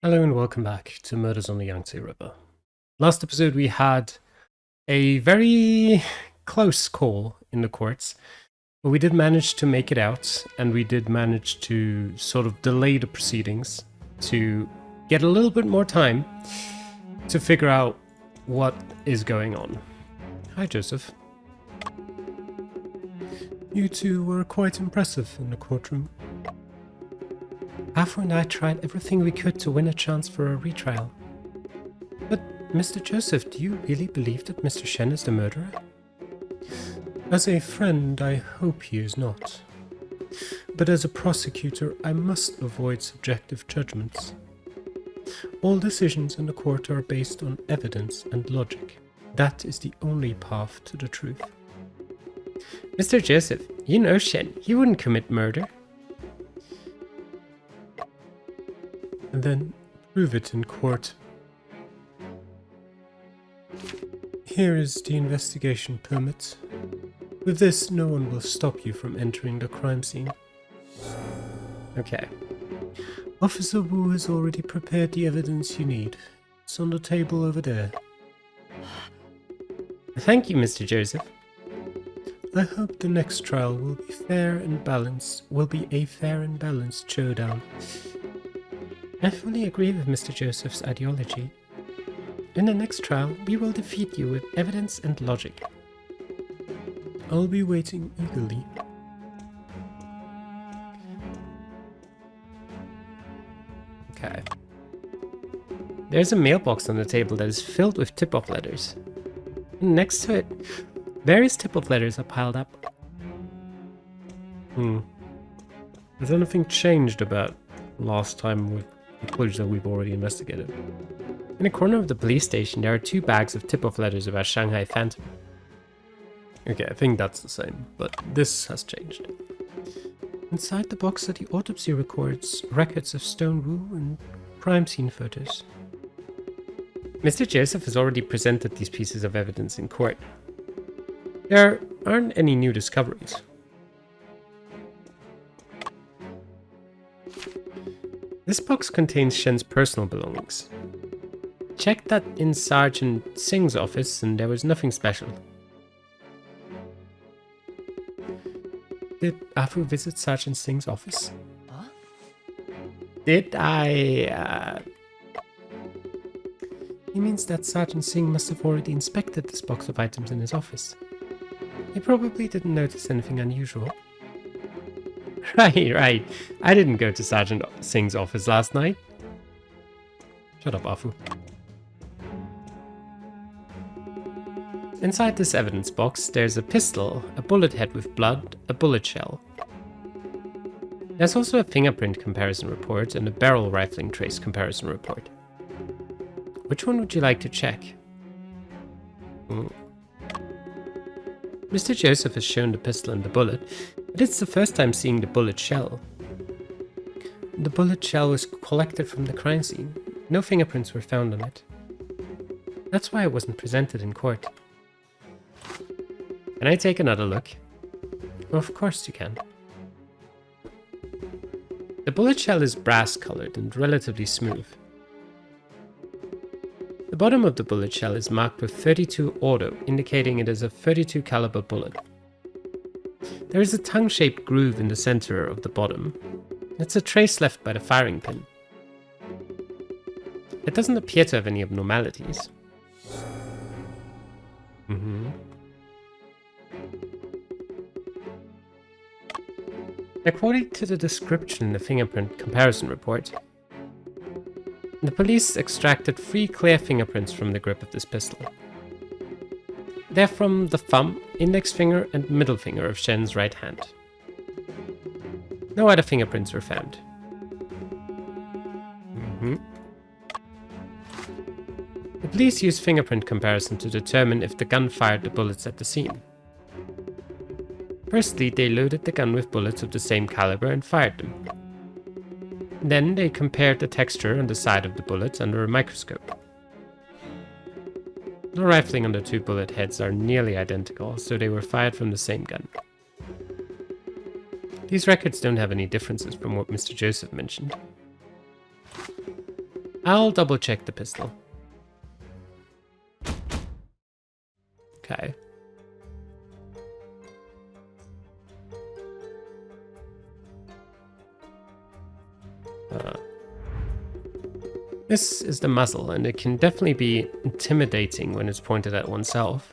Hello and welcome back to Murders on the Yangtze River. Last episode we had a very close call in the courts, but we did manage to make it out, and we did manage to sort of delay the proceedings to get a little bit more time to figure out what is going on. Hi, Joseph. You two were quite impressive in the courtroom. Afu and I tried everything we could to win a chance for a retrial. But, Mr. Joseph, do you really believe that Mr. Shen is the murderer? As a friend, I hope he is not. But as a prosecutor, I must avoid subjective judgments. All decisions in the court are based on evidence and logic. That is the only path to the truth. Mr. Joseph, you know Shen. He wouldn't commit murder. And then prove it in court. Here is the investigation permit. With this, no one will stop you from entering the crime scene. Okay. Officer Wu has already prepared the evidence you need. It's on the table over there. Thank you, Mr. Joseph. I hope the next trial will be fair and balanced. Will be a fair and balanced showdown. I fully agree with Mr. Joseph's ideology. In the next trial, we will defeat you with evidence and logic. I'll be waiting eagerly. Okay. There's a mailbox on the table that is filled with tip-off letters. And next to it, various tip-off letters are piled up. Has anything changed about last time with the clues that we've already investigated? In a corner of the police station, there are 2 bags of tip-off letters about Shanghai Phantom. Okay, I think that's the same, but this has changed. Inside the box are the autopsy records of Stone Wu and crime scene photos. Mr. Joseph has already presented these pieces of evidence in court. There aren't any new discoveries. This box contains Shen's personal belongings. Checked that in Sergeant Singh's office and there was nothing special. Did Afu visit Sergeant Singh's office? Huh? Did I... He means that Sergeant Singh must have already inspected this box of items in his office. He probably didn't notice anything unusual. Right. I didn't go to Sergeant Singh's office last night. Shut up, Afu. Inside this evidence box, there's a pistol, a bullet head with blood, a bullet shell. There's also a fingerprint comparison report and a barrel rifling trace comparison report. Which one would you like to check? Mr. Joseph has shown the pistol and the bullet, but it's the first time seeing the bullet shell. The bullet shell was collected from the crime scene. No fingerprints were found on it. That's why it wasn't presented in court. Can I take another look? Well, of course you can. The bullet shell is brass colored and relatively smooth. The bottom of the bullet shell is marked with 32 auto, indicating it is a 32 caliber bullet. There is a tongue-shaped groove in the center of the bottom. It's a trace left by the firing pin. It doesn't appear to have any abnormalities. According to the description in the fingerprint comparison report, the police extracted 3 clear fingerprints from the grip of this pistol. They're from the thumb, index finger, and middle finger of Shen's right hand. No other fingerprints were found. The police used fingerprint comparison to determine if the gun fired the bullets at the scene. Firstly, they loaded the gun with bullets of the same caliber and fired them. Then they compared the texture on the side of the bullets under a microscope. The rifling on the 2 bullet heads are nearly identical, so they were fired from the same gun. These records don't have any differences from what Mr. Joseph mentioned. I'll double check the pistol. Okay. This is the muzzle, and it can definitely be intimidating when it's pointed at oneself.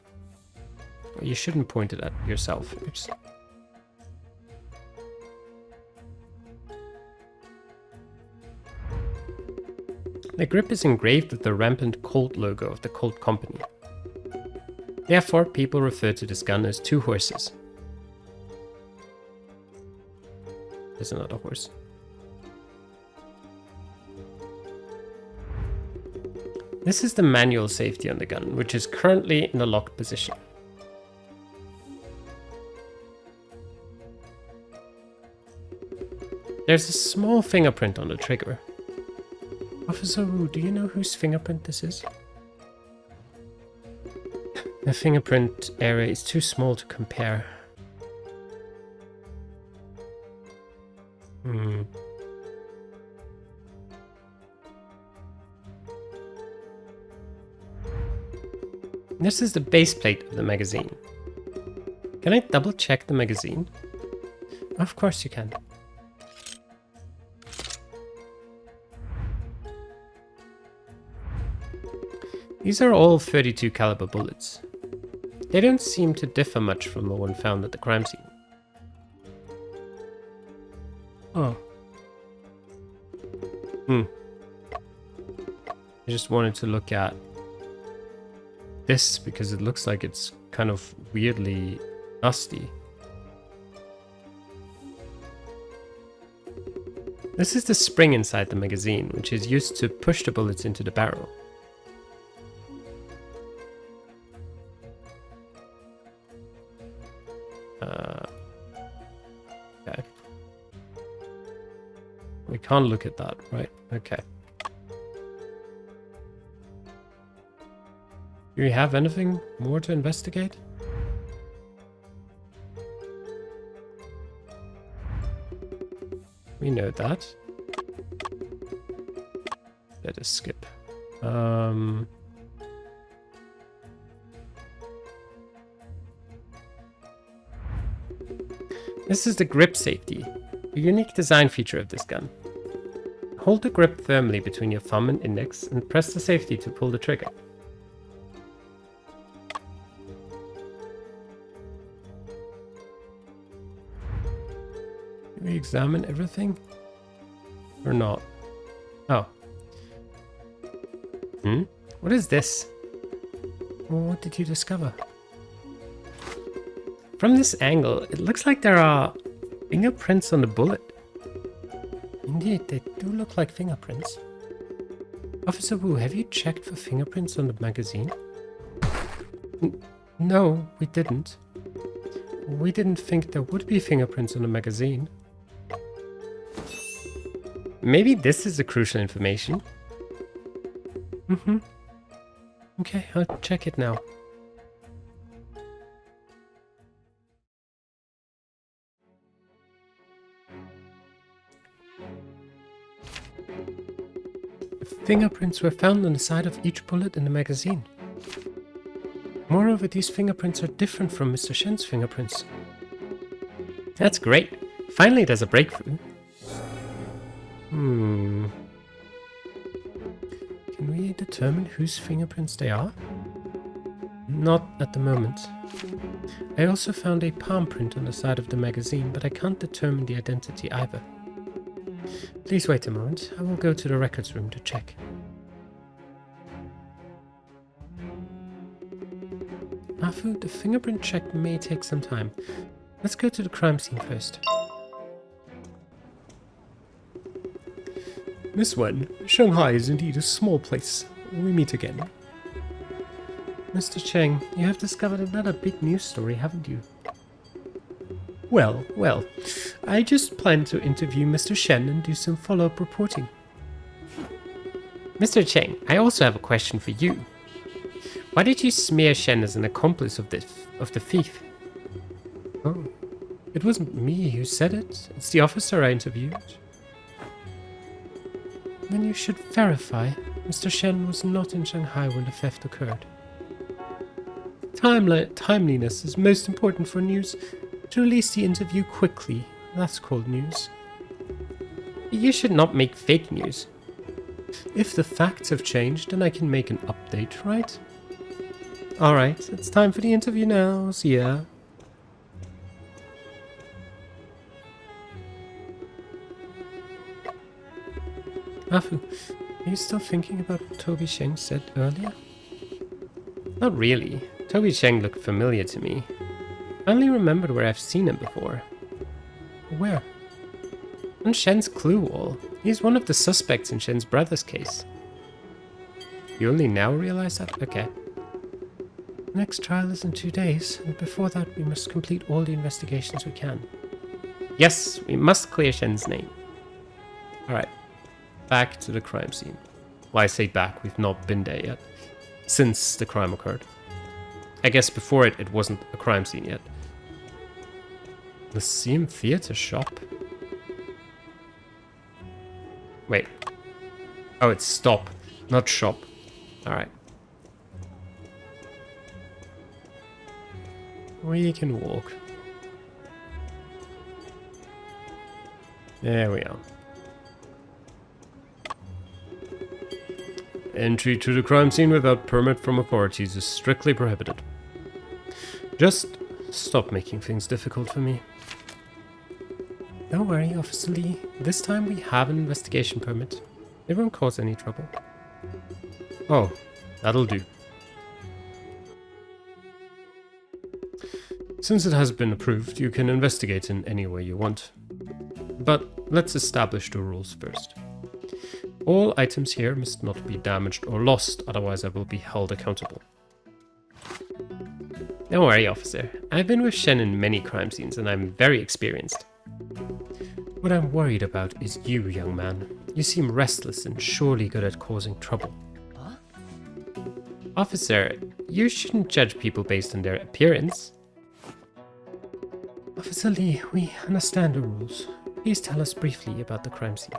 You shouldn't point it at yourself. Oops. The grip is engraved with the rampant Colt logo of the Colt Company. Therefore, people refer to this gun as two horses. There's another horse. This is the manual safety on the gun, which is currently in the locked position. There's a small fingerprint on the trigger. Officer Wu, do you know whose fingerprint this is? The fingerprint area is too small to compare. This is the base plate of the magazine. Can I double check the magazine? Of course you can. These are all 32 caliber bullets. They don't seem to differ much from the one found at the crime scene. Oh. I just wanted to look at this because it looks like it's kind of weirdly dusty. This is the spring inside the magazine, which is used to push the bullets into the barrel. Okay. We can't look at that, right? Okay. Do we have anything more to investigate? We know that. Let us skip. This is the grip safety, a unique design feature of this gun. Hold the grip firmly between your thumb and index and press the safety to pull the trigger. Can we examine everything? Or not? Oh. What is this? What did you discover? From this angle, it looks like there are fingerprints on the bullet. Indeed, they do look like fingerprints. Officer Wu, have you checked for fingerprints on the magazine? No, we didn't. We didn't think there would be fingerprints on the magazine. Maybe this is the crucial information. Okay, I'll check it now. Fingerprints were found on the side of each bullet in the magazine. Moreover, these fingerprints are different from Mr. Shen's fingerprints. That's great. Finally, there's a breakthrough. Can we determine whose fingerprints they are? Not at the moment. I also found a palm print on the side of the magazine, but I can't determine the identity either. Please wait a moment. I will go to the records room to check. Afu, the fingerprint check may take some time. Let's go to the crime scene first. Miss Wen, Shanghai is indeed a small place. We meet again. Mr. Cheng, you have discovered another big news story, haven't you? Well, I just plan to interview Mr. Shen and do some follow-up reporting. Mr. Cheng, I also have a question for you. Why did you smear Shen as an accomplice of the thief? Oh, it wasn't me who said it. It's the officer I interviewed. Then you should verify Mr. Shen was not in Shanghai when the theft occurred. Timeliness is most important for news. To release the interview quickly, that's called news. You should not make fake news. If the facts have changed, then I can make an update, right? Alright, it's time for the interview now. See ya. Afu, are you still thinking about what Toby Sheng said earlier? Not really. Toby Sheng looked familiar to me. I only remembered where I've seen him before. Where? On Shen's clue wall. He's one of the suspects in Shen's brother's case. You only now realize that? Okay. The next trial is in 2 days, and before that we must complete all the investigations we can. Yes, we must clear Shen's name. Alright. Back to the crime scene. Well, I say back, we've not been there yet. Since the crime occurred. I guess before it wasn't a crime scene yet. Lyceum Theatre Shop? Wait. Oh, it's stop, not shop. Alright. We can walk. There we are. Entry to the crime scene without permit from authorities is strictly prohibited. Just stop making things difficult for me. Don't worry, Officer Lee. This time we have an investigation permit. It won't cause any trouble. Oh, that'll do. Since it has been approved, you can investigate in any way you want. But let's establish the rules first. All items here must not be damaged or lost, otherwise I will be held accountable. Don't worry, officer. I've been with Shen in many crime scenes and I'm very experienced. What I'm worried about is you, young man. You seem restless and surely good at causing trouble. Huh? Officer, you shouldn't judge people based on their appearance. Officer Lee, we understand the rules. Please tell us briefly about the crime scene.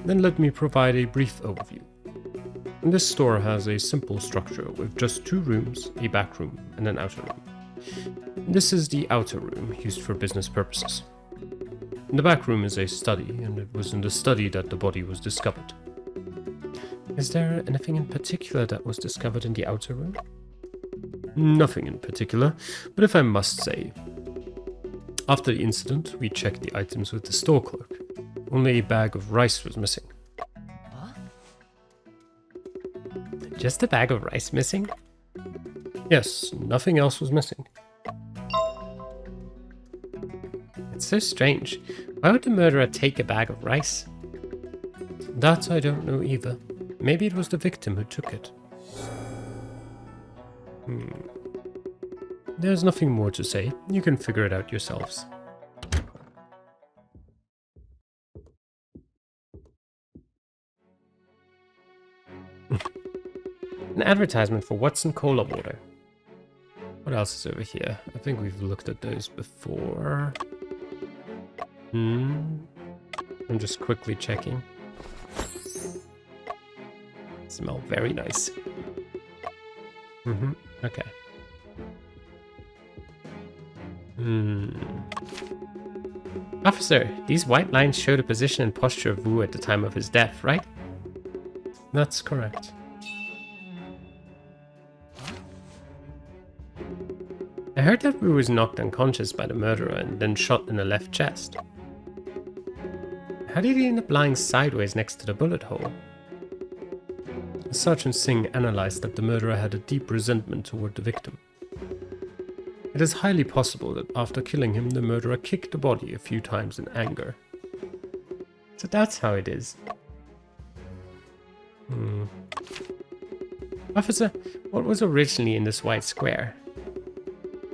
Then let me provide a brief overview. This store has a simple structure with just 2 rooms, a back room and an outer room. This is the outer room, used for business purposes. The back room is a study, and it was in the study that the body was discovered. Is there anything in particular that was discovered in the outer room? Nothing in particular, but if I must say, after the incident, we checked the items with the store clerk. Only a bag of rice was missing. Huh? Just a bag of rice missing? Yes, nothing else was missing. It's so strange. Why would the murderer take a bag of rice? That I don't know either. Maybe it was the victim who took it. There's nothing more to say. You can figure it out yourselves. An advertisement for Watson Cola Water. What else is over here? I think we've looked at those before. I'm just quickly checking. Smell very nice. Okay. Officer, these white lines show the position and posture of Wu at the time of his death, right? That's correct. I heard that Wu was knocked unconscious by the murderer and then shot in the left chest. How did he end up lying sideways next to the bullet hole? Sergeant Singh analyzed that the murderer had a deep resentment toward the victim. It is highly possible that after killing him, the murderer kicked the body a few times in anger. So that's how it is. Officer, what was originally in this white square?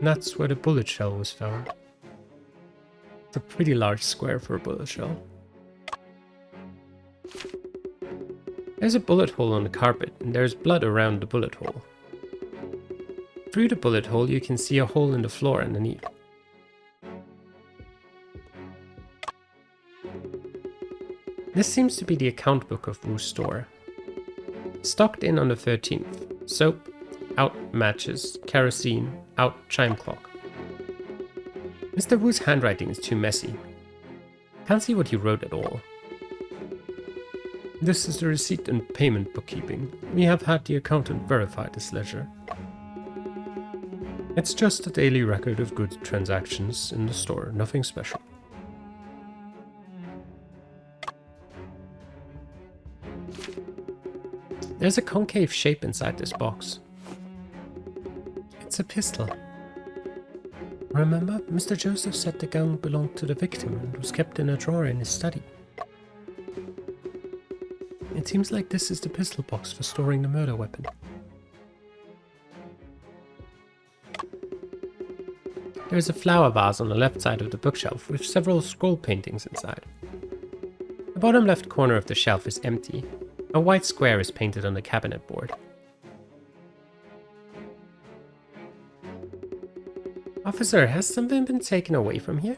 That's where the bullet shell was found. It's a pretty large square for a bullet shell. There's a bullet hole on the carpet, and there's blood around the bullet hole. Through the bullet hole, you can see a hole in the floor underneath. This seems to be the account book of Wu's store. Stocked in on the 13th. Soap, out matches, kerosene, out chime clock. Mr. Wu's handwriting is too messy. Can't see what he wrote at all. This is the receipt and payment bookkeeping. We have had the accountant verify this ledger. It's just a daily record of goods transactions in the store, nothing special. There's a concave shape inside this box. It's a pistol. Remember, Mr. Joseph said the gun belonged to the victim and was kept in a drawer in his study. It seems like this is the pistol box for storing the murder weapon. There's a flower vase on the left side of the bookshelf with several scroll paintings inside. The bottom left corner of the shelf is empty. A white square is painted on the cabinet board. Officer, has something been taken away from here?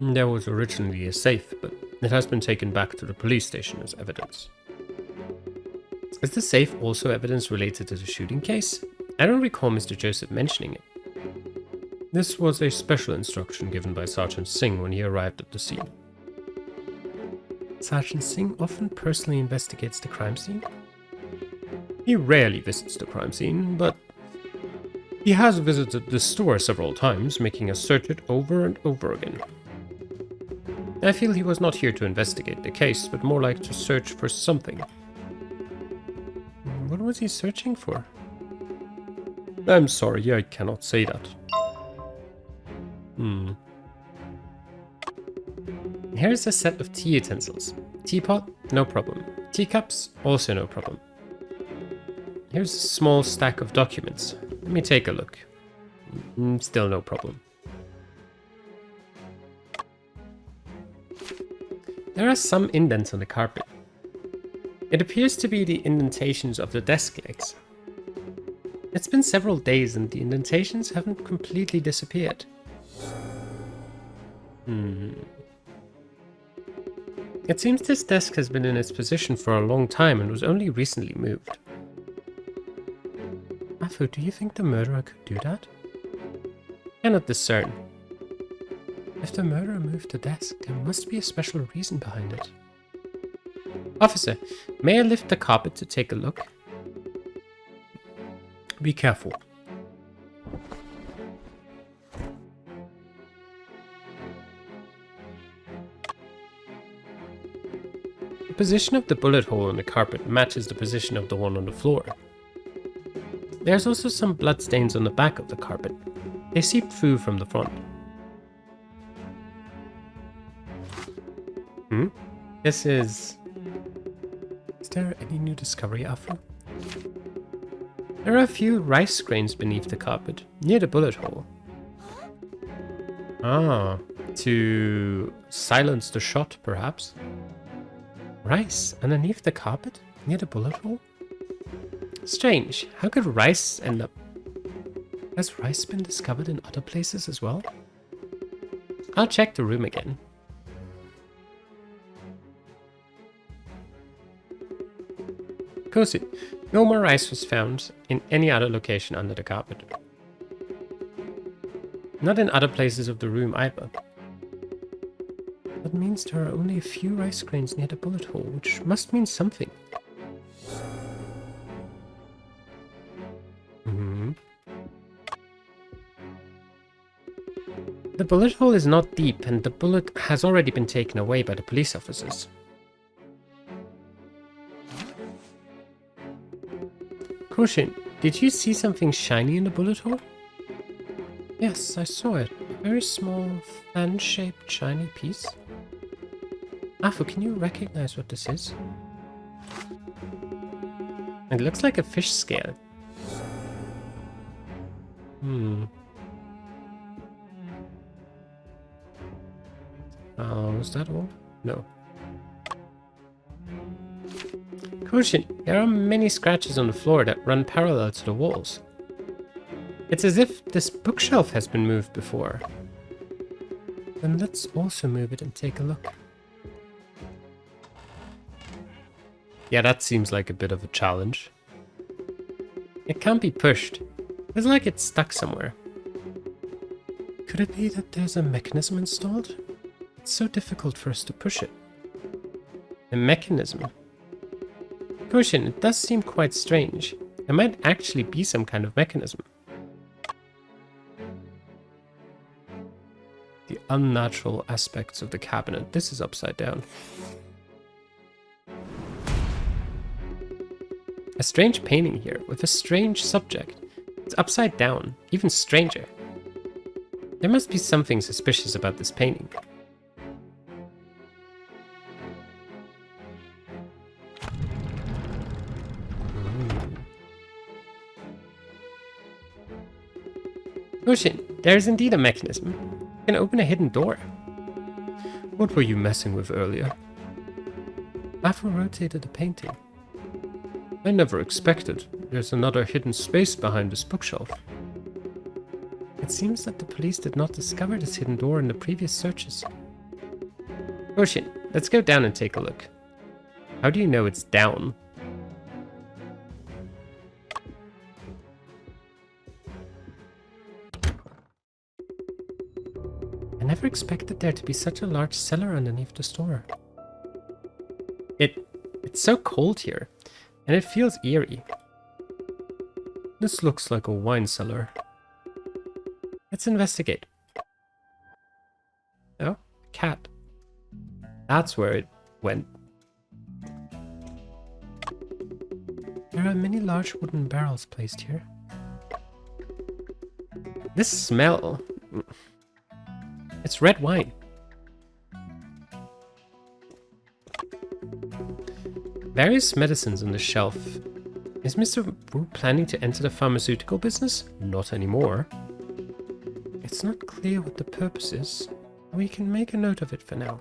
There was originally a safe, but it has been taken back to the police station as evidence. Is the safe also evidence related to the shooting case? I don't recall Mr. Joseph mentioning it. This was a special instruction given by Sergeant Singh when he arrived at the scene. Sergeant Singh often personally investigates the crime scene? He rarely visits the crime scene, but he has visited the store several times, making us search it over and over again. I feel he was not here to investigate the case, but more like to search for something. What was he searching for? I'm sorry, I cannot say that. Here's a set of tea utensils. Teapot, no problem. Teacups, also no problem. Here's a small stack of documents. Let me take a look. Still no problem. There are some indents on the carpet. It appears to be the indentations of the desk legs. It's been several days and the indentations haven't completely disappeared. It seems this desk has been in its position for a long time and was only recently moved. Afu, do you think the murderer could do that? Cannot discern. If the murderer moved the desk, there must be a special reason behind it. Officer, may I lift the carpet to take a look? Be careful. The position of the bullet hole in the carpet matches the position of the one on the floor. There's also some bloodstains on the back of the carpet. They seeped through from the front. This is... Is there any new discovery, Afro? There are a few rice grains beneath the carpet, near the bullet hole. Ah, to silence the shot, perhaps? Rice underneath the carpet, near the bullet hole? Strange, how could rice end up... Has rice been discovered in other places as well? I'll check the room again. Kosit, no more rice was found in any other location under the carpet. Not in other places of the room either. That means there are only a few rice grains near the bullet hole, which must mean something. The bullet hole is not deep, and the bullet has already been taken away by the police officers. Koshin, did you see something shiny in the bullet hole? Yes, I saw it. A very small, fan-shaped shiny piece. Afu, can you recognize what this is? It looks like a fish scale. Was that all? No. Koshin, there are many scratches on the floor that run parallel to the walls. It's as if this bookshelf has been moved before. Then let's also move it and take a look. Yeah, that seems like a bit of a challenge. It can't be pushed. It's like it's stuck somewhere. Could it be that there's a mechanism installed? It's so difficult for us to push it. A mechanism? Koshin, it does seem quite strange. There might actually be some kind of mechanism. The unnatural aspects of the cabinet. This is upside down. A strange painting here with a strange subject. It's upside down, even stranger. There must be something suspicious about this painting. Koshin, there is indeed a mechanism. You can open a hidden door. What were you messing with earlier? Afro rotated the painting. I never expected. There's another hidden space behind this bookshelf. It seems that the police did not discover this hidden door in the previous searches. Koshin, let's go down and take a look. How do you know it's down? I never expected there to be such a large cellar underneath the store. It's so cold here, and it feels eerie. This looks like a wine cellar. Let's investigate. Oh, a cat. That's where it went. There are many large wooden barrels placed here. This smell... It's red wine. Various medicines on the shelf. Is Mr. Wu planning to enter the pharmaceutical business? Not anymore. It's not clear what the purpose is. We can make a note of it for now.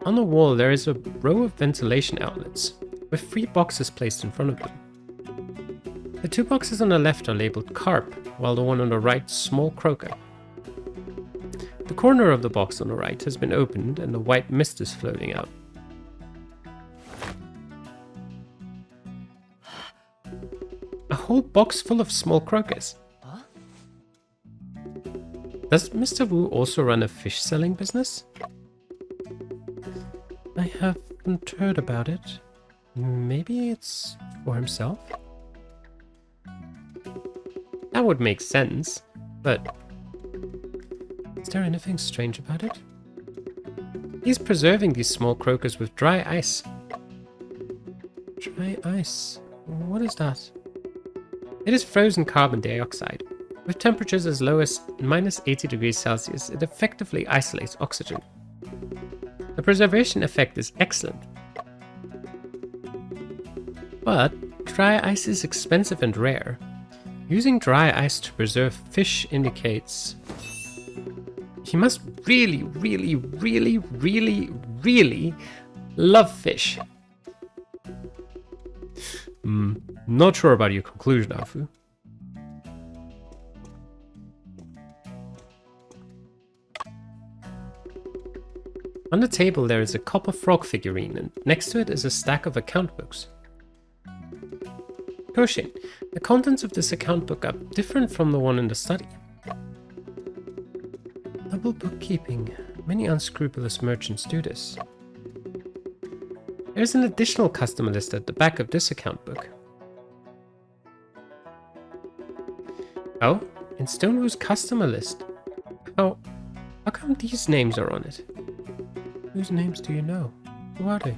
On the wall there is a row of ventilation outlets, with 3 boxes placed in front of them. The 2 boxes on the left are labeled carp, while the one on the right small croaker. The corner of the box on the right has been opened and the white mist is floating out. A whole box full of small croakers. Does Mr. Wu also run a fish selling business? I haven't heard about it. Maybe it's for himself? That would make sense, but is there anything strange about it? He's preserving these small croakers with dry ice. Dry ice? What is that? It is frozen carbon dioxide. With temperatures as low as -80 degrees Celsius, it effectively isolates oxygen. The preservation effect is excellent. But dry ice is expensive and rare. Using dry ice to preserve fish indicates he must really, really, really, really, really love fish. Not sure about your conclusion, Afu. On the table there is a copper frog figurine, and next to it is a stack of account books. Koshin, the contents of this account book are different from the one in the study. Double bookkeeping. Many unscrupulous merchants do this. There's an additional customer list at the back of this account book. Oh, in Stonewoo's customer list. How come these names are on it? Whose names do you know? Who are they?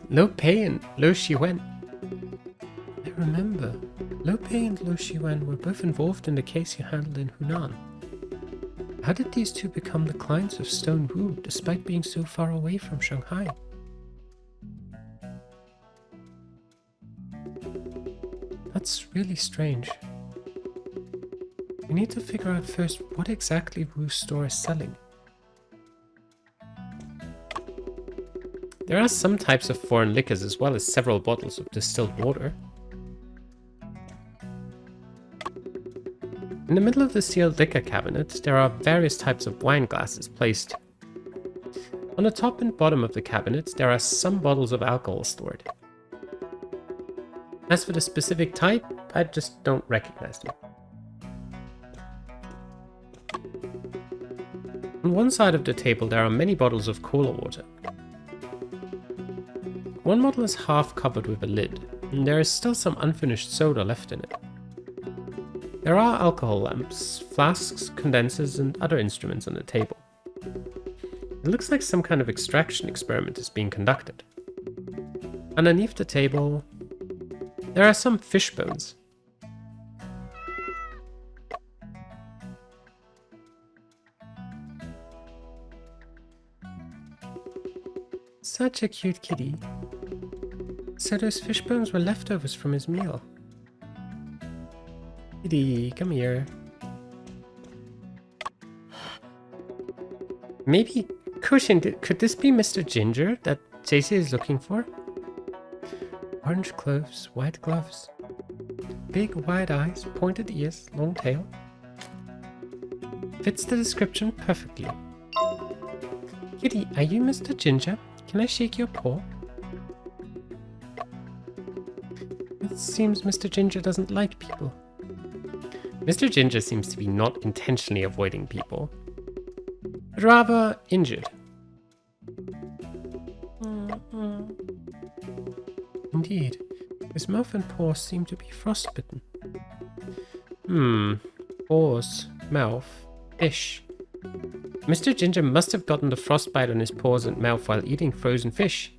Lo Pei and Lo Shiwen. I remember. Lo Pei and Lo Shiwen were both involved in the case you handled in Hunan. How did these two become the clients of Stone Wu, despite being so far away from Shanghai? That's really strange. We need to figure out first what exactly Wu's store is selling. There are some types of foreign liquors as well as several bottles of distilled water. In the middle of the sealed liquor cabinet, there are various types of wine glasses placed. On the top and bottom of the cabinet, there are some bottles of alcohol stored. As for the specific type, I just don't recognize them. On one side of the table, there are many bottles of cola water. One bottle is half covered with a lid, and there is still some unfinished soda left in it. There are alcohol lamps, flasks, condensers, and other instruments on the table. It looks like some kind of extraction experiment is being conducted. Underneath the table, there are some fish bones. Such a cute kitty. So those fish bones were leftovers from his meal. Kitty, come here. Maybe, Cushion, could this be Mr. Ginger that JC is looking for? Orange clothes, white gloves, big wide eyes, pointed ears, long tail. Fits the description perfectly. Kitty, are you Mr. Ginger? Can I shake your paw? It seems Mr. Ginger doesn't like people. Mr. Ginger seems to be not intentionally avoiding people, but rather injured. Indeed, his mouth and paws seem to be frostbitten. Paws, mouth, fish. Mr. Ginger must have gotten the frostbite on his paws and mouth while eating frozen fish.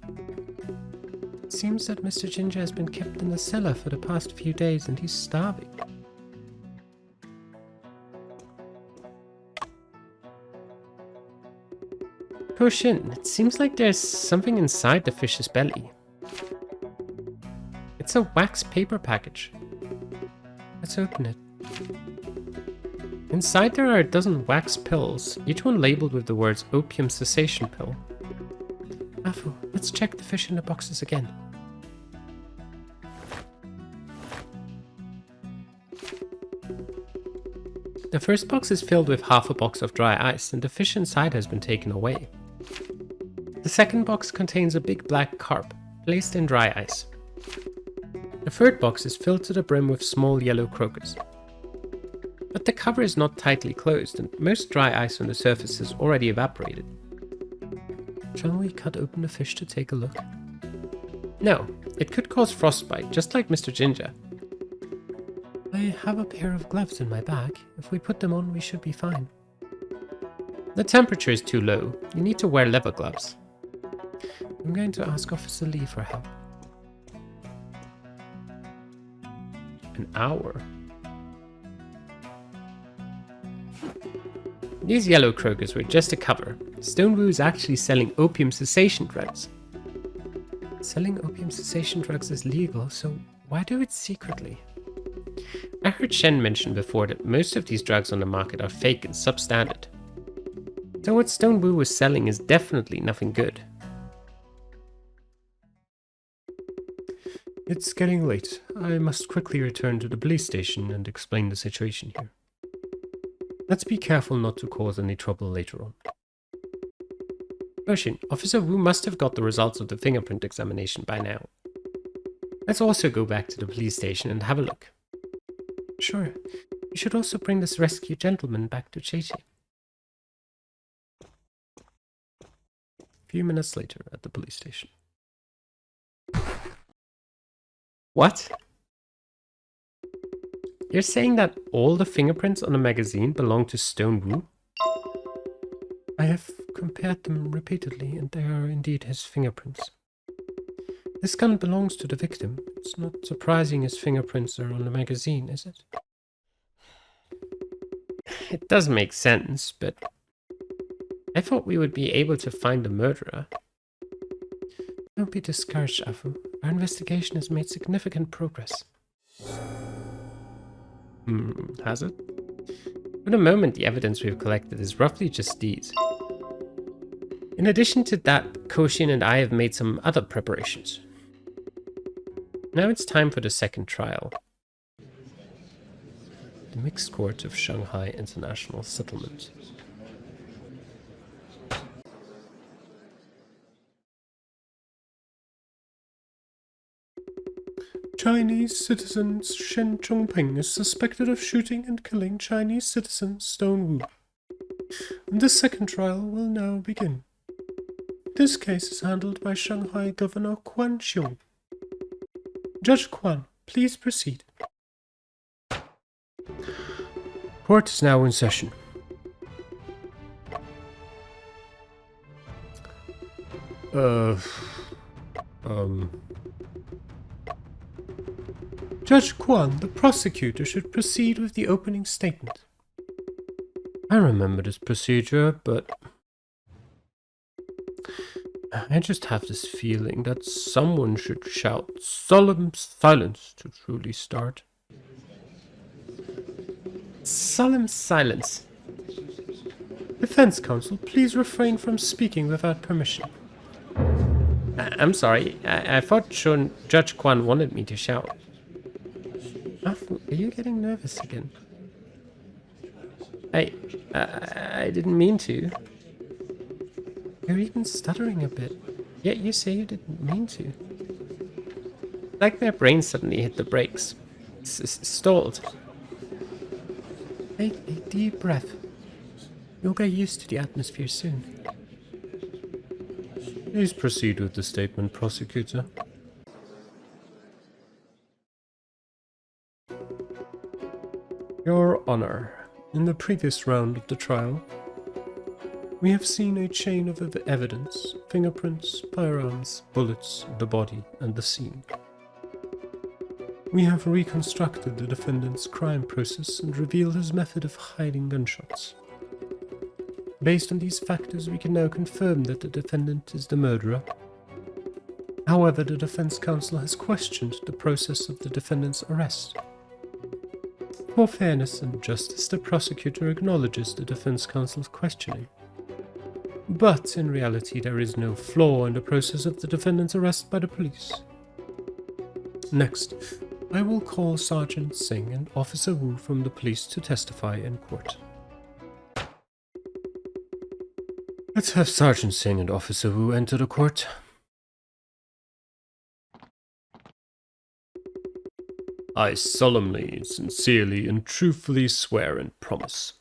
It seems that Mr. Ginger has been kept in the cellar for the past few days and he's starving. Push in. It seems like there's something inside the fish's belly. It's a wax paper package. Let's open it. Inside there are a dozen wax pills, each one labeled with the words opium cessation pill. Afu, let's check the fish in the boxes again. The first box is filled with half a box of dry ice and the fish inside has been taken away. The second box contains a big black carp, placed in dry ice. The third box is filled to the brim with small yellow croakers. But the cover is not tightly closed and most dry ice on the surface has already evaporated. Shall we cut open the fish to take a look? No, it could cause frostbite, just like Mr. Ginger. I have a pair of gloves in my bag. If we put them on, we should be fine. The temperature is too low. You need to wear leather gloves. I'm going to ask Officer Lee for help. An hour. These yellow croakers were just a cover. Stonewoo is actually selling opium cessation drugs. Selling opium cessation drugs is legal, so why do it secretly? I heard Shen mention before that most of these drugs on the market are fake and substandard. So what Stonewoo was selling is definitely nothing good. It's getting late. I must quickly return to the police station and explain the situation here. Let's be careful not to cause any trouble later on. Roshin, Officer Wu must have got the results of the fingerprint examination by now. Let's also go back to the police station and have a look. Sure. We should also bring this rescued gentleman back to Chechi. A few minutes later at the police station. What? You're saying that all the fingerprints on the magazine belong to Stonewoo? I have compared them repeatedly, and they are indeed his fingerprints. This gun belongs to the victim. It's not surprising his fingerprints are on the magazine, is it? It does make sense, but I thought we would be able to find the murderer. Don't be discouraged, Afu. Our investigation has made significant progress. Has it? For the moment, the evidence we've collected is roughly just these. In addition to that, Koshin and I have made some other preparations. Now it's time for the second trial. the Mixed Court of Shanghai International Settlement. Chinese citizen Shen Chongping is suspected of shooting and killing Chinese citizen Stone Wu. The second trial will now begin. This case is handled by Shanghai Governor Quan Xiong. Judge Quan, please proceed. Court is now in session. Judge Quan, the prosecutor should proceed with the opening statement. I remember this procedure, but I just have this feeling that someone should shout solemn silence to truly start. Solemn silence. Defense counsel, please refrain from speaking without permission. I'm sorry, I thought Judge Quan wanted me to shout. Are you getting nervous again? I didn't mean to. You're even stuttering a bit. Yet you say you didn't mean to. Like my brain suddenly hit the brakes. Stalled. Take a deep breath. You'll get used to the atmosphere soon. Please proceed with the statement, prosecutor. Your Honor, in the previous round of the trial, we have seen a chain of evidence, fingerprints, firearms, bullets, the body, and the scene. We have reconstructed the defendant's crime process and revealed his method of hiding gunshots. Based on these factors, we can now confirm that the defendant is the murderer. However, the defense counsel has questioned the process of the defendant's arrest. For fairness and justice, the prosecutor acknowledges the defense counsel's questioning. But in reality, there is no flaw in the process of the defendant's arrest by the police. Next, I will call Sergeant Singh and Officer Wu from the police to testify in court. Let's have Sergeant Singh and Officer Wu enter the court. I solemnly, sincerely, and truthfully swear and promise.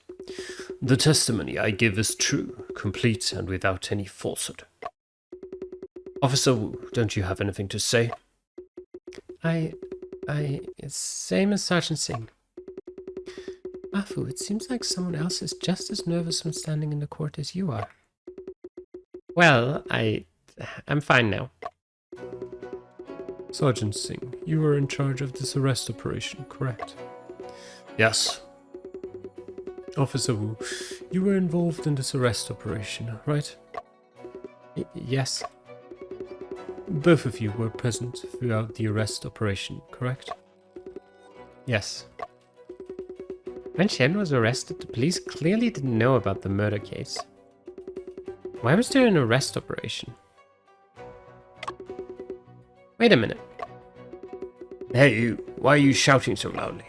The testimony I give is true, complete, and without any falsehood. Officer Wu, don't you have anything to say? Same as Sergeant Singh. Afu, it seems like someone else is just as nervous when standing in the court as you are. Well, I'm fine now. Sergeant Singh, you were in charge of this arrest operation, correct? Yes. Officer Wu, you were involved in this arrest operation, right? Yes. Both of you were present throughout the arrest operation, correct? Yes. When Shen was arrested, the police clearly didn't know about the murder case. Why was there an arrest operation? Wait a minute. Hey you, why are you shouting so loudly?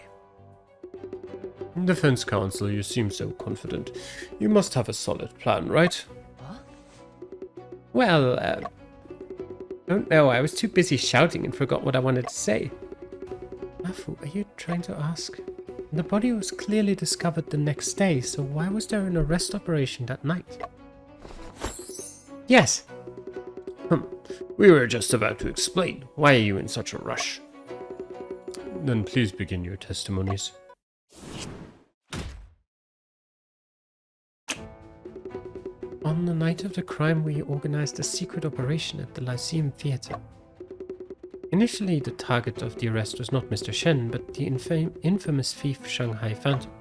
Defense counsel, you seem so confident. You must have a solid plan, right? Well, don't know, I was too busy shouting and forgot what I wanted to say. Afu, are you trying to ask? The body was clearly discovered the next day, so why was there an arrest operation that night? Yes. We were just about to explain. Why are you in such a rush? Then please begin your testimonies. On the night of the crime, we organized a secret operation at the Lyceum Theatre. Initially, the target of the arrest was not Mr. Shen, but the infamous thief Shanghai Phantom.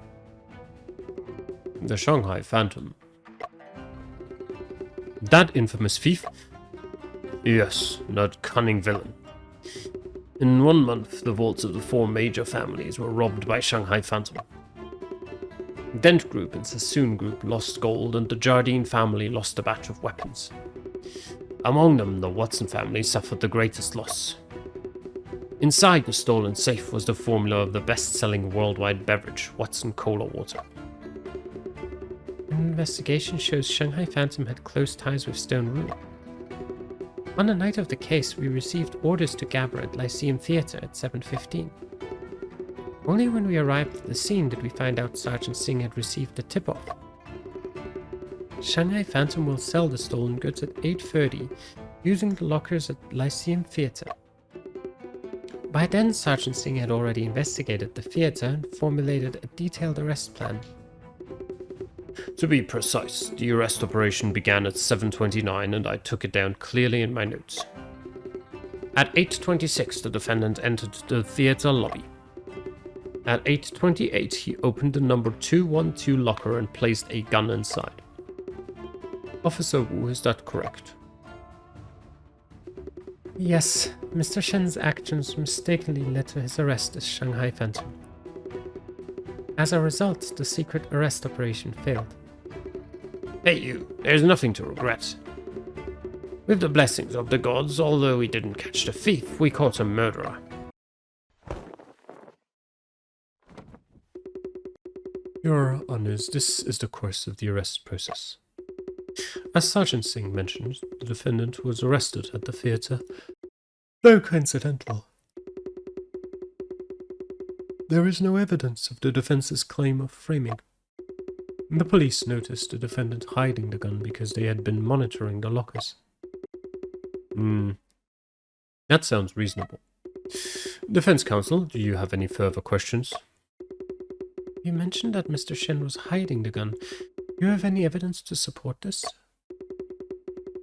The Shanghai Phantom? That infamous thief? Yes, that cunning villain. In 1 month, the vaults of the 4 major families were robbed by Shanghai Phantom. Dent Group and Sassoon Group lost gold, and the Jardine family lost a batch of weapons. Among them, the Watson family suffered the greatest loss. Inside the stolen safe was the formula of the best-selling worldwide beverage, Watson Cola Water. An investigation shows Shanghai Phantom had close ties with Stone Rue. On the night of the case, we received orders to gather at Lyceum Theatre at 7:15. Only when we arrived at the scene did we find out Sergeant Singh had received the tip-off. Shanghai Phantom will sell the stolen goods at 8:30 using the lockers at Lyceum Theatre. By then, Sergeant Singh had already investigated the theatre and formulated a detailed arrest plan. To be precise, the arrest operation began at 7:29 and I took it down clearly in my notes. At 8:26, the defendant entered the theatre lobby. At 8:28, he opened the number 212 locker and placed a gun inside. Officer Wu, is that correct? Yes, Mr. Shen's actions mistakenly led to his arrest as Shanghai Phantom. As a result, the secret arrest operation failed. Hey you, there's nothing to regret. With the blessings of the gods, although we didn't catch the thief, we caught a murderer. Your Honours, this is the course of the arrest process. As Sergeant Singh mentioned, the defendant was arrested at the theatre, though coincidental. There is no evidence of the defense's claim of framing. The police noticed the defendant hiding the gun because they had been monitoring the lockers. That sounds reasonable. Defense counsel, do you have any further questions? You mentioned that Mr. Shen was hiding the gun. Do you have any evidence to support this?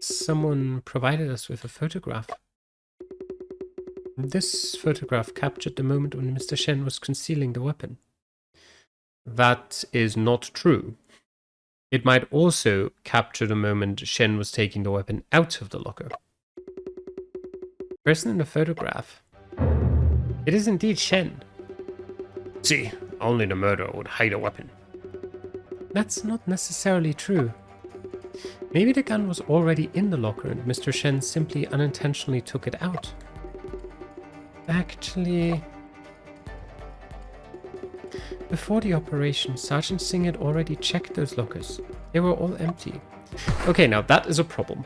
Someone provided us with a photograph. This photograph captured the moment when Mr. Shen was concealing the weapon. That is not true. It might also capture the moment Shen was taking the weapon out of the locker. The person in the photograph. It is indeed Shen. See, only the murderer would hide a weapon. That's not necessarily true. Maybe the gun was already in the locker and Mr. Shen simply unintentionally took it out. Actually, before the operation, Sergeant Singh had already checked those lockers. They were all empty. Okay, now that is a problem.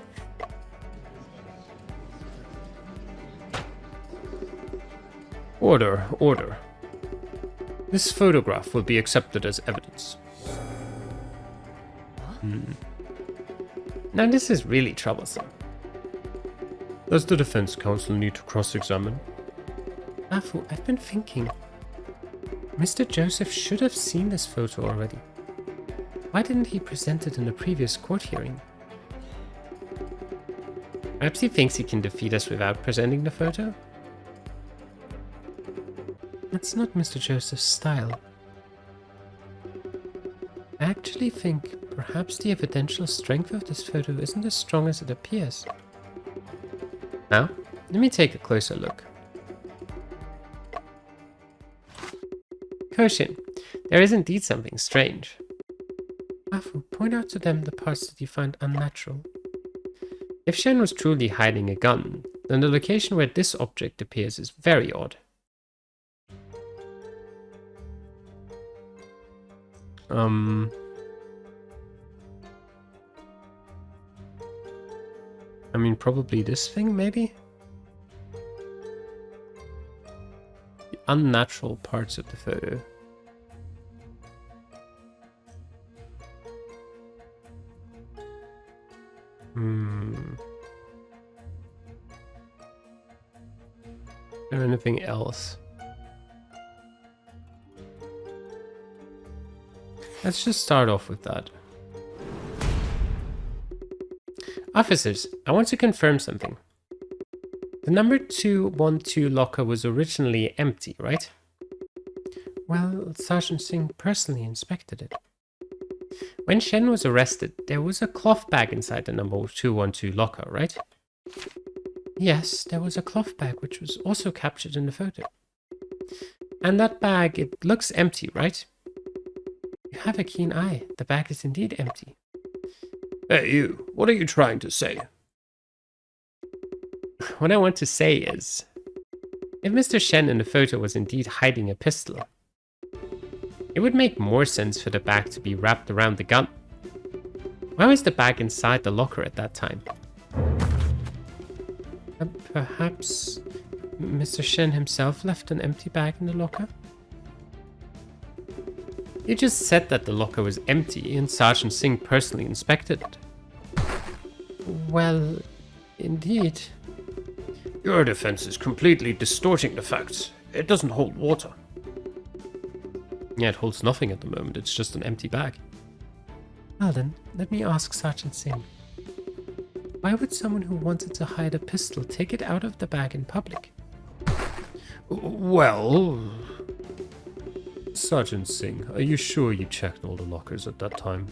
Order, order. This photograph will be accepted as evidence. Now this is really troublesome. Does the defense counsel need to cross-examine? Afu, I've been thinking. Mr. Joseph should have seen this photo already. Why didn't he present it in the previous court hearing? Perhaps he thinks he can defeat us without presenting the photo? That's not Mr. Joseph's style. I actually think perhaps the evidential strength of this photo isn't as strong as it appears. Now, let me take a closer look. Koshin, there is indeed something strange. Afu, point out to them the parts that you find unnatural. If Shen was truly hiding a gun, then the location where this object appears is very odd. I mean, probably this thing, maybe? The unnatural parts of the photo. Or anything else? Let's just start off with that. Officers, I want to confirm something. The number 212 locker was originally empty, right? Well, Sergeant Singh personally inspected it. When Shen was arrested, there was a cloth bag inside the number 212 locker, right? Yes, there was a cloth bag which was also captured in the photo. And that bag, it looks empty, right? You have a keen eye. The bag is indeed empty. Hey you, what are you trying to say? What I want to say is, If Mr. Shen in the photo was indeed hiding a pistol, it would make more sense for the bag to be wrapped around the gun. Why was the bag inside the locker at that time? Perhaps Mr. Shen himself left an empty bag in the locker? You just said that the locker was empty and Sergeant Singh personally inspected it. Well, indeed. Your defense is completely distorting the facts. It doesn't hold water. Yeah, it holds nothing at the moment. It's just an empty bag. Well then, let me ask Sergeant Singh. Why would someone who wanted to hide a pistol take it out of the bag in public? Well... Sergeant Singh, are you sure you checked all the lockers at that time?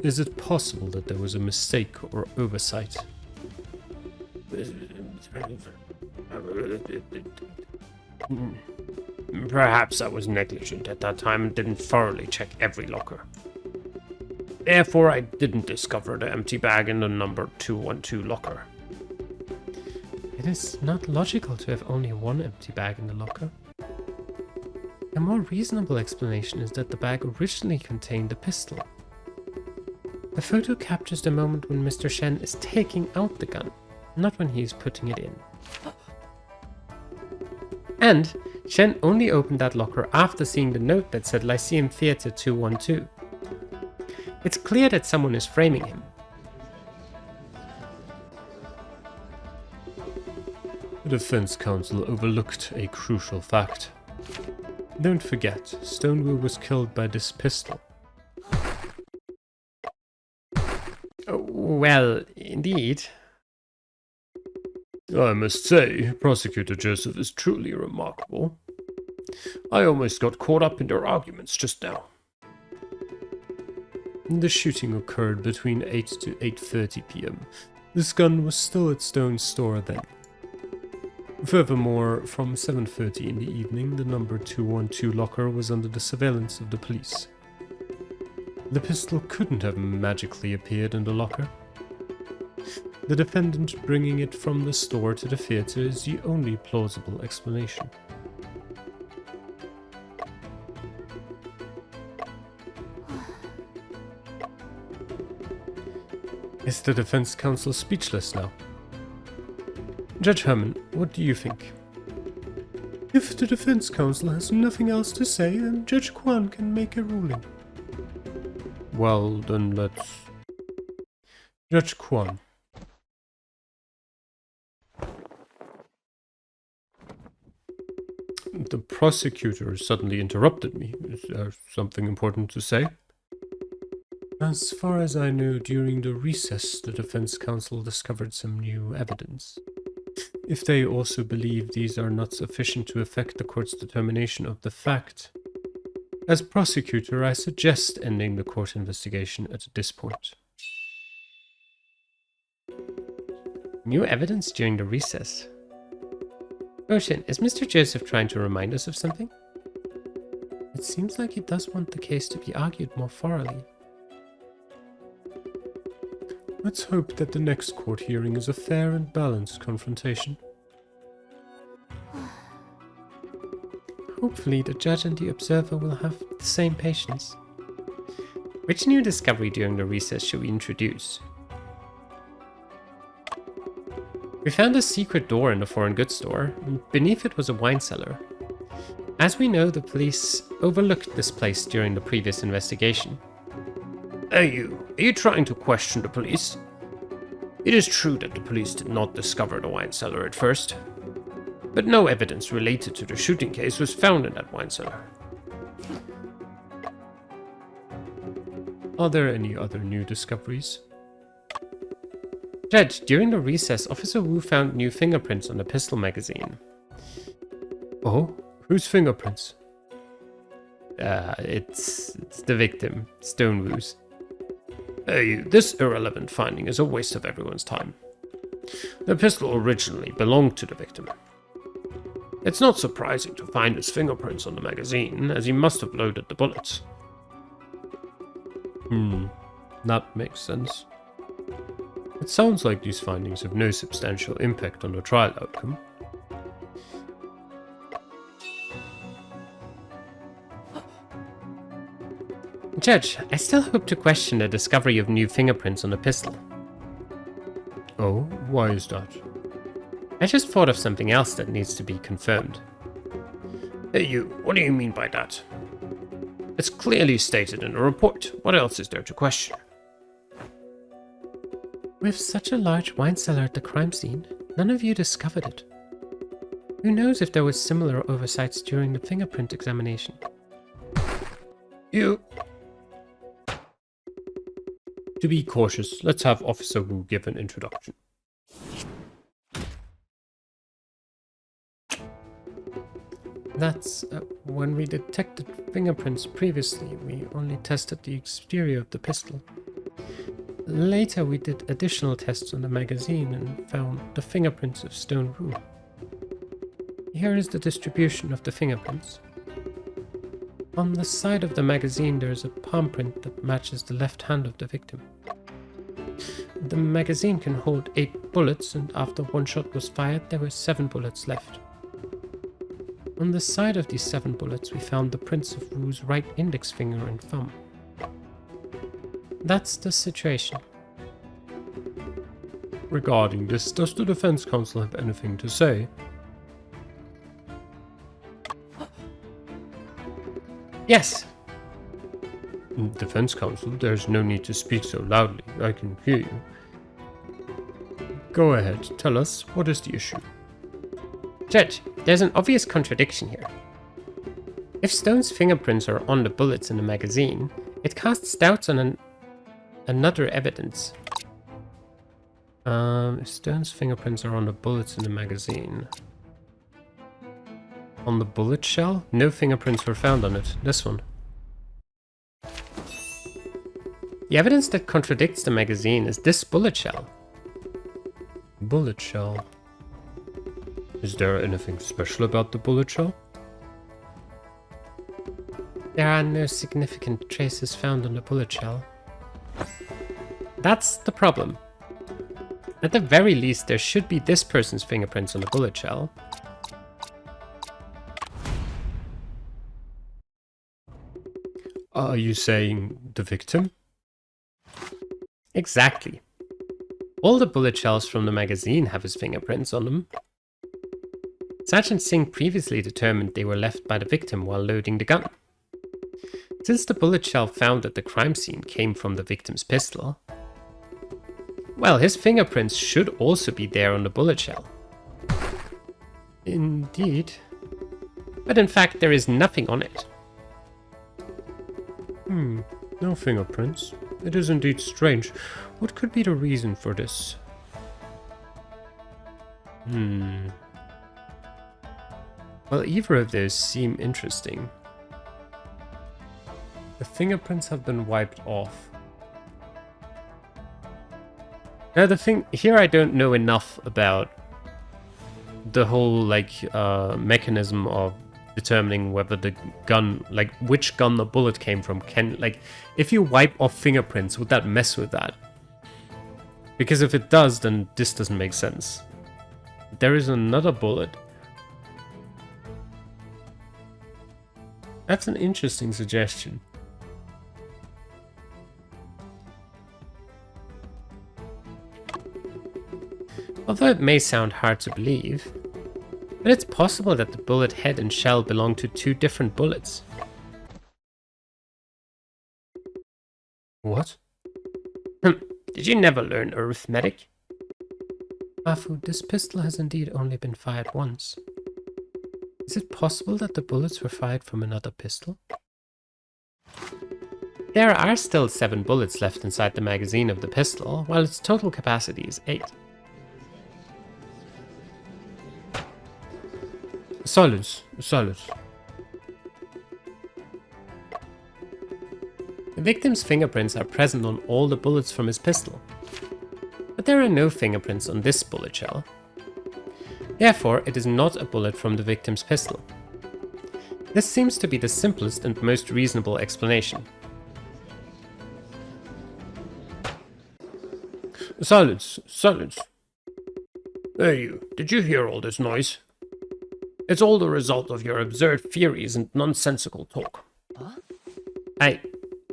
Is it possible that there was a mistake or oversight? Perhaps I was negligent at that time and didn't thoroughly check every locker. Therefore, I didn't discover the empty bag in the number 212 locker. It is not logical to have only one empty bag in the locker. A more reasonable explanation is that the bag originally contained a pistol. The photo captures the moment when Mr. Shen is taking out the gun, not when he is putting it in. And Shen only opened that locker after seeing the note that said Lyceum Theatre 212. It's clear that someone is framing him. The defense counsel overlooked a crucial fact. Don't forget, Stonewall was killed by this pistol. Well, indeed. I must say, Prosecutor Joseph is truly remarkable. I almost got caught up in their arguments just now. The shooting occurred between 8 to 8:30 p.m. This gun was still at Stone's store then. Furthermore, from 7:30 in the evening, the number 212 locker was under the surveillance of the police. The pistol couldn't have magically appeared in the locker. The defendant bringing it from the store to the theater is the only plausible explanation. Is the defense counsel speechless now? Judge Herman, what do you think? If the defense counsel has nothing else to say, then Judge Kwan can make a ruling. Well, then let's... Judge Kwan. The prosecutor suddenly interrupted me. Is there something important to say? As far as I know, during the recess, the defense counsel discovered some new evidence. If they also believe these are not sufficient to affect the court's determination of the fact, as prosecutor, I suggest ending the court investigation at this point. New evidence during the recess? Ocean, is Mr. Joseph trying to remind us of something? It seems like he does want the case to be argued more thoroughly. Let's hope that the next court hearing is a fair and balanced confrontation. Hopefully the judge and the observer will have the same patience. Which new discovery during the recess should we introduce? We found a secret door in the foreign goods store. Beneath it was a wine cellar. As we know, the police overlooked this place during the previous investigation. Are you trying to question the police? It is true that the police did not discover the wine cellar at first, but no evidence related to the shooting case was found in that wine cellar. Are there any other new discoveries? Judge, during the recess, Officer Wu found new fingerprints on the pistol magazine. Oh? Whose fingerprints? It's the victim, Stone Wu's. This irrelevant finding is a waste of everyone's time. The pistol originally belonged to the victim. It's not surprising to find his fingerprints on the magazine, as he must have loaded the bullets. That makes sense. It sounds like these findings have no substantial impact on the trial outcome. Judge, I still hope to question the discovery of new fingerprints on the pistol. Oh, why is that? I just thought of something else that needs to be confirmed. Hey you, what do you mean by that? It's clearly stated in the report. What else is there to question? With such a large wine cellar at the crime scene, none of you discovered it. Who knows if there was similar oversights during the fingerprint examination? You... To be cautious, let's have Officer Wu give an introduction. That's when we detected fingerprints previously, we only tested the exterior of the pistol. Later we did additional tests on the magazine and found the fingerprints of Stone Wu. Here is the distribution of the fingerprints. On the side of the magazine there is a palm print that matches the left hand of the victim. The magazine can hold 8 bullets, and after one shot was fired there were 7 bullets left. On the side of these 7 bullets we found the prints of Wu's right index finger and thumb. That's the situation. Regarding this, does the defense counsel have anything to say? Yes. Defense counsel, there's no need to speak so loudly. I can hear you. Go ahead, tell us, what is the issue? Judge, there's an obvious contradiction here. If Stone's fingerprints are on the bullets in the magazine, it casts doubts on another evidence. If Stone's fingerprints are on the bullets in the magazine... On the bullet shell? No fingerprints were found on it. This one. The evidence that contradicts the magazine is this bullet shell. Bullet shell. Is there anything special about the bullet shell? There are no significant traces found on the bullet shell. That's the problem. At the very least, there should be this person's fingerprints on the bullet shell. Are you saying the victim? Exactly. All the bullet shells from the magazine have his fingerprints on them. Sergeant Singh previously determined they were left by the victim while loading the gun. Since the bullet shell found at the crime scene came from the victim's pistol, well, his fingerprints should also be there on the bullet shell. Indeed. But in fact, there is nothing on it. No fingerprints. It is indeed strange. What could be the reason for this? Well, either of those seem interesting. The fingerprints have been wiped off. Now the thing, here I don't know enough about the whole, mechanism of determining whether the gun, which gun the bullet came from. If you wipe off fingerprints, would that mess with that? Because if it does, then this doesn't make sense. There is another bullet. That's an interesting suggestion. Although it may sound hard to believe, but it's possible that the bullet head and shell belong to 2 different bullets. What? Did you never learn arithmetic? Afu, this pistol has indeed only been fired once. Is it possible that the bullets were fired from another pistol? There are still 7 bullets left inside the magazine of the pistol, while its total capacity is 8. Silence, silence. The victim's fingerprints are present on all the bullets from his pistol, but there are no fingerprints on this bullet shell. Therefore, it is not a bullet from the victim's pistol. This seems to be the simplest and most reasonable explanation. Silence, silence. Hey you, did you hear all this noise? It's all the result of your absurd theories and nonsensical talk. I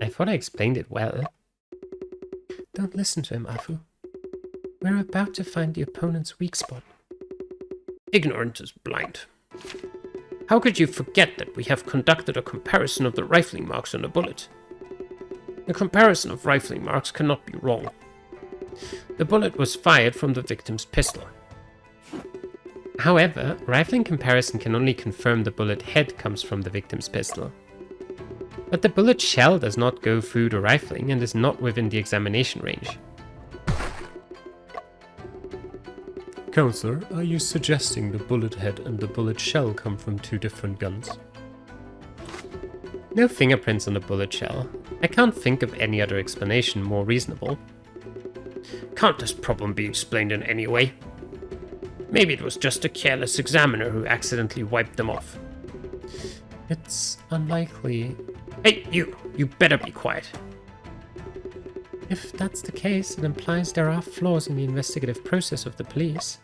I thought I explained it well. Don't listen to him, Afu. We're about to find the opponent's weak spot. Ignorance is blind. How could you forget that we have conducted a comparison of the rifling marks on the bullet? The comparison of rifling marks cannot be wrong. The bullet was fired from the victim's pistol. However, rifling comparison can only confirm the bullet head comes from the victim's pistol. But the bullet shell does not go through the rifling and is not within the examination range. Counselor, are you suggesting the bullet head and the bullet shell come from two different guns? No fingerprints on the bullet shell. I can't think of any other explanation more reasonable. Can't this problem be explained in any way? Maybe it was just a careless examiner who accidentally wiped them off. It's unlikely. Hey, you better be quiet. If that's the case, it implies there are flaws in the investigative process of the police.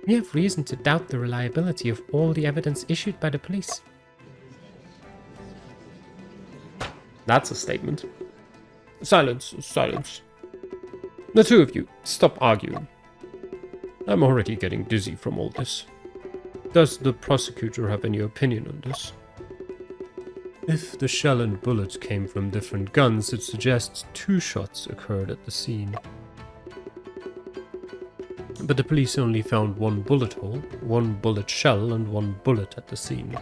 We have reason to doubt the reliability of all the evidence issued by the police. That's a statement. Silence, silence. The two of you, stop arguing. I'm already getting dizzy from all this. Does the prosecutor have any opinion on this? If the shell and bullets came from different guns, it suggests 2 shots occurred at the scene. But the police only found 1 bullet hole, 1 bullet shell, and 1 bullet at the scene.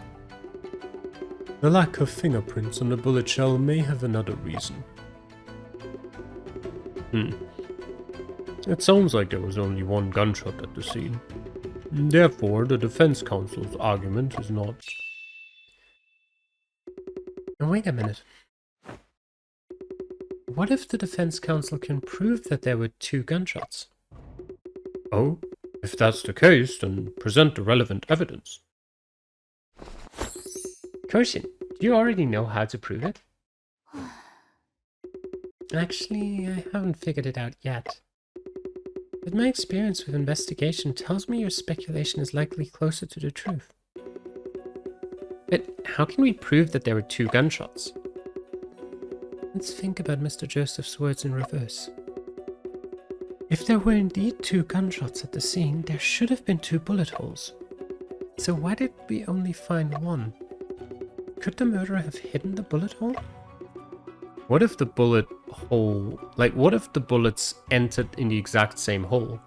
The lack of fingerprints on the bullet shell may have another reason. It sounds like there was only 1 gunshot at the scene. Therefore, the defense counsel's argument is not... Wait a minute. What if the defense counsel can prove that there were 2 gunshots? Oh, if that's the case, then present the relevant evidence. Koshin, do you already know how to prove it? Actually, I haven't figured it out yet. But my experience with investigation tells me your speculation is likely closer to the truth. But how can we prove that there were 2 gunshots? Let's think about Mr. Joseph's words in reverse. If there were indeed 2 gunshots at the scene, there should have been 2 bullet holes. So why did we only find 1? Could the murderer have hidden the bullet hole? What if the bullet hole... what if the bullets entered in the exact same hole?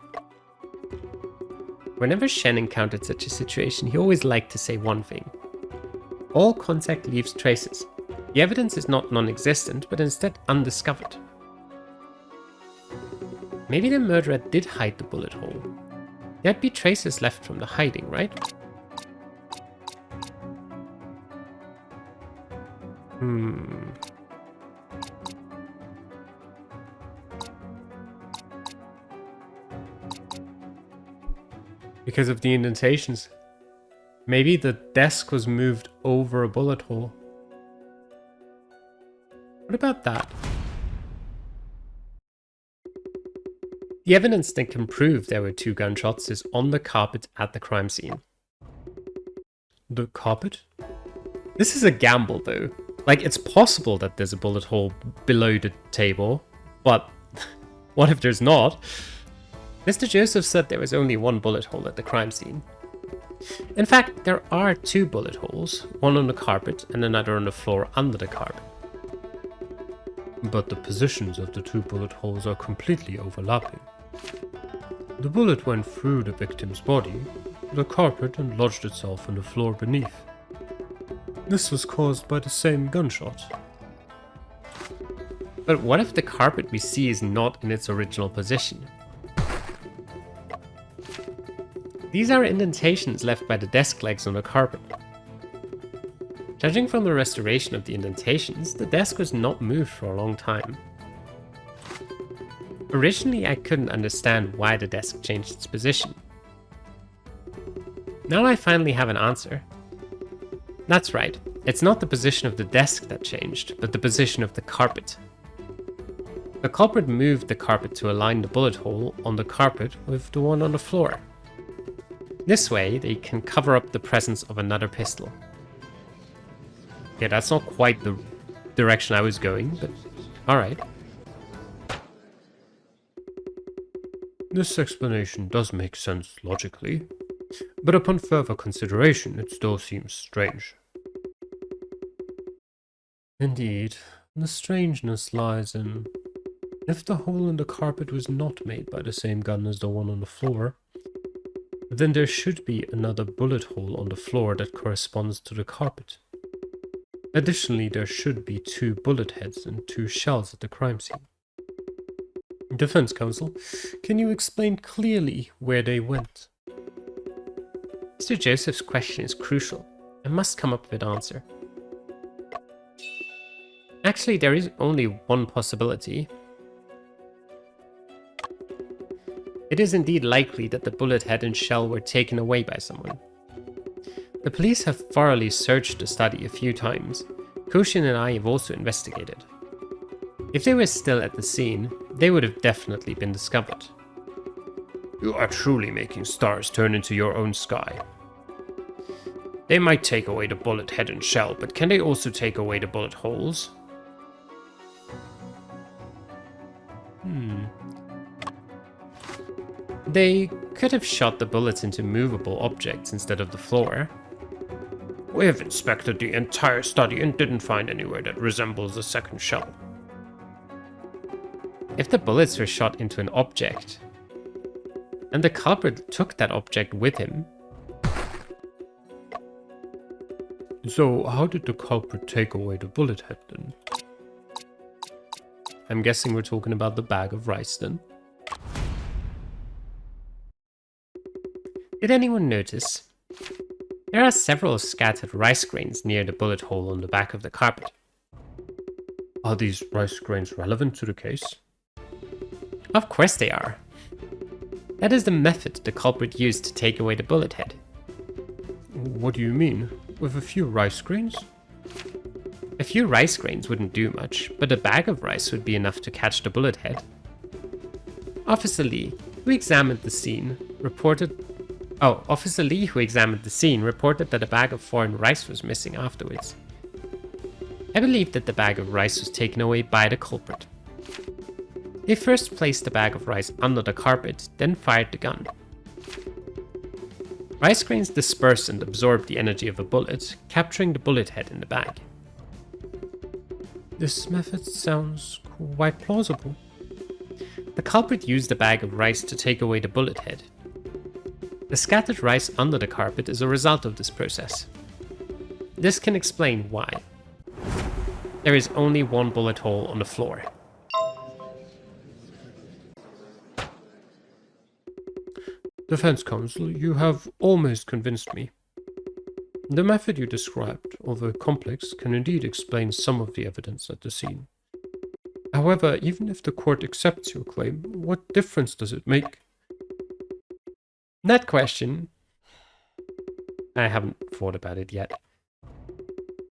Whenever Shen encountered such a situation, he always liked to say one thing. All contact leaves traces. The evidence is not non-existent, but instead undiscovered. Maybe the murderer did hide the bullet hole. There'd be traces left from the hiding, right? Because of the indentations. Maybe the desk was moved over a bullet hole. What about that? The evidence that can prove there were 2 gunshots is on the carpet at the crime scene. The carpet? This is a gamble, though. It's possible that there's a bullet hole below the table, but what if there's not? Mr. Joseph said there was only 1 bullet hole at the crime scene. In fact, there are 2 bullet holes, one on the carpet and another on the floor under the carpet. But the positions of the 2 bullet holes are completely overlapping. The bullet went through the victim's body, the carpet, and lodged itself on the floor beneath. This was caused by the same gunshot. But what if the carpet we see is not in its original position? These are indentations left by the desk legs on the carpet. Judging from the restoration of the indentations, the desk was not moved for a long time. Originally, I couldn't understand why the desk changed its position. Now I finally have an answer. That's right, it's not the position of the desk that changed, but the position of the carpet. The culprit moved the carpet to align the bullet hole on the carpet with the one on the floor. This way, they can cover up the presence of another pistol. Yeah, that's not quite the direction I was going, but alright. This explanation does make sense logically, but upon further consideration, it still seems strange. Indeed, the strangeness lies in if the hole in the carpet was not made by the same gun as the one on the floor, then there should be another bullet hole on the floor that corresponds to the carpet. Additionally, there should be 2 bullet heads and 2 shells at the crime scene. Defense counsel, can you explain clearly where they went? Mr. Joseph's question is crucial and must come up with an answer. Actually, there is only one possibility. It is indeed likely that the bullet head and shell were taken away by someone. The police have thoroughly searched the study a few times. Koshin and I have also investigated. If they were still at the scene, they would have definitely been discovered. You are truly making stars turn into your own sky. They might take away the bullet head and shell, but can they also take away the bullet holes? They could have shot the bullets into movable objects instead of the floor. We have inspected the entire study and didn't find anywhere that resembles a second shell. If the bullets were shot into an object, and the culprit took that object with him. So how did the culprit take away the bullet head then? I'm guessing we're talking about the bag of rice then. Did anyone notice? There are several scattered rice grains near the bullet hole on the back of the carpet. Are these rice grains relevant to the case? Of course they are. That is the method the culprit used to take away the bullet head. What do you mean? With a few rice grains? A few rice grains wouldn't do much, but a bag of rice would be enough to catch the bullet head. Officer Lee, who examined the scene, reported that a bag of foreign rice was missing afterwards. I believe that the bag of rice was taken away by the culprit. They first placed the bag of rice under the carpet, then fired the gun. Rice grains disperse and absorb the energy of a bullet, capturing the bullet head in the bag. This method sounds quite plausible. The culprit used the bag of rice to take away the bullet head. The scattered rice under the carpet is a result of this process. This can explain why. There is only 1 bullet hole on the floor. Defense counsel, you have almost convinced me. The method you described, although complex, can indeed explain some of the evidence at the scene. However, even if the court accepts your claim, what difference does it make? That question, I haven't thought about it yet.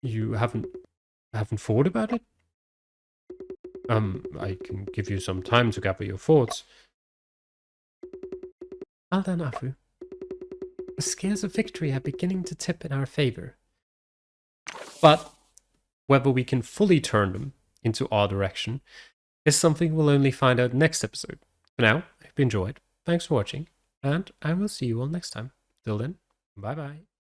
You haven't thought about it? I can give you some time to gather your thoughts. Well done, Afu. The scales of victory are beginning to tip in our favor. But whether we can fully turn them into our direction is something we'll only find out next episode. For now, I hope you enjoyed. Thanks for watching, and I will see you all next time. Till then, bye bye.